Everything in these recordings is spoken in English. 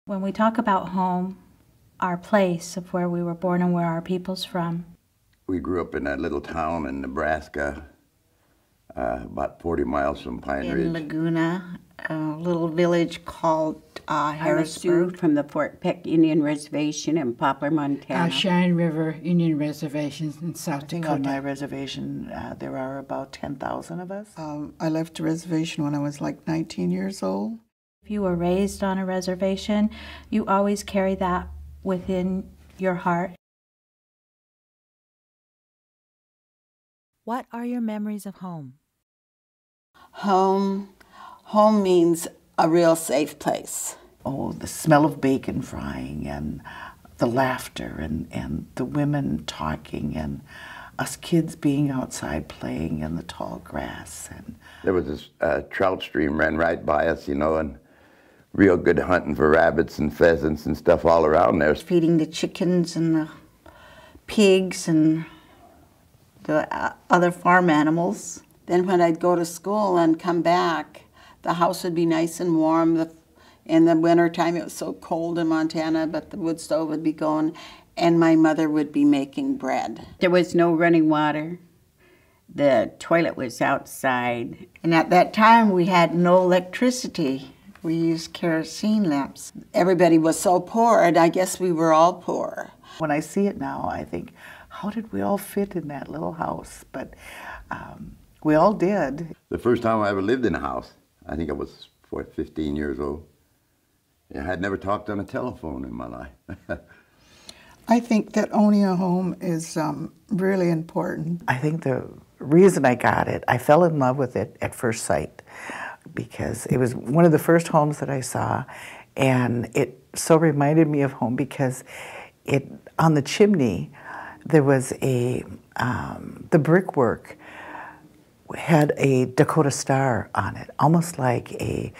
When we talk about home, our place of where we were born and where our people's from. We grew up in a little town in Nebraska, about 40 miles from Pine Ridge. In Laguna, a little village called Harrisburg. From the Fort Peck Indian Reservation in Poplar, Montana. Cheyenne River Indian Reservations in South I think Dakota. on my reservation there are about 10,000 of us. I left the reservation when I was like 19 years old. If you were raised on a reservation, you always carry that within your heart. What are your memories of home? Home means a real safe place. Oh, the smell of bacon frying and the laughter and the women talking and us kids being outside playing in the tall grass. And There was this trout stream ran right by us, you know, and real good hunting for rabbits and pheasants and stuff all around there. Feeding the chickens and the pigs and the other farm animals. Then when I'd go to school and come back, the house would be nice and warm. In the wintertime, it was so cold in Montana, but the wood stove would be going, and my mother would be making bread. There was no running water. The toilet was outside. And at that time, we had no electricity. We used kerosene lamps. Everybody was so poor, and I guess we were all poor. when I see it now, I think, how did we all fit in that little house? But we all did. The first time I ever lived in a house, I think I was 15 years old. I had never talked on a telephone in my life. I think that owning a home is really important. I think the reason I got it, I fell in love with it at first sight because it was one of the first homes that I saw, and it so reminded me of home because it on the chimney there was the brickwork had a Dakota star on it, almost like a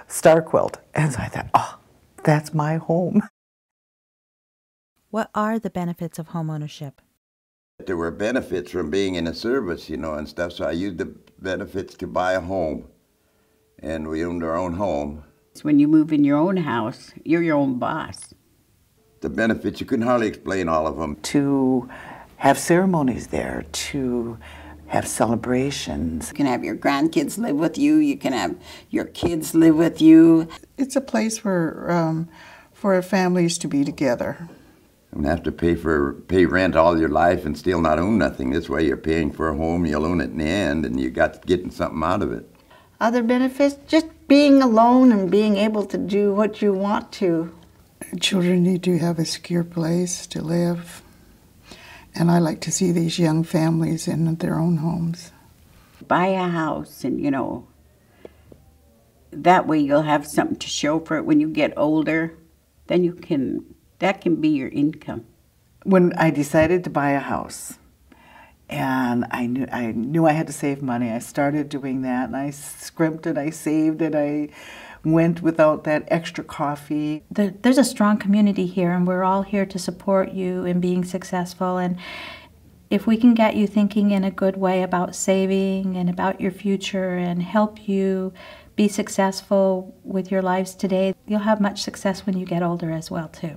star quilt, and so I thought, oh, that's my home. What are the benefits of homeownership? There were benefits from being in a service, and stuff, so I used the benefits to buy a home. And we owned our own home. When you move in your own house, you're your own boss. The benefits, you couldn't hardly explain all of them. To have ceremonies there, to have celebrations. You can have your grandkids live with you, you can have your kids live with you. It's a place for families to be together. You don't have to pay rent all your life and still not own nothing. This way you're paying for a home, you'll own it in the end, and you got getting something out of it. Other benefits, just being alone and being able to do what you want to. Children need to have a secure place to live. And I like to see these young families in their own homes. Buy a house and, that way you'll have something to show for it when you get older. Then that can be your income. When I decided to buy a house, and I knew I had to save money, I started doing that, and I scrimped and I saved and I went without that extra coffee. There's a strong community here, and we're all here to support you in being successful. And if we can get you thinking in a good way about saving and about your future and help you be successful with your lives today, you'll have much success when you get older as well, too.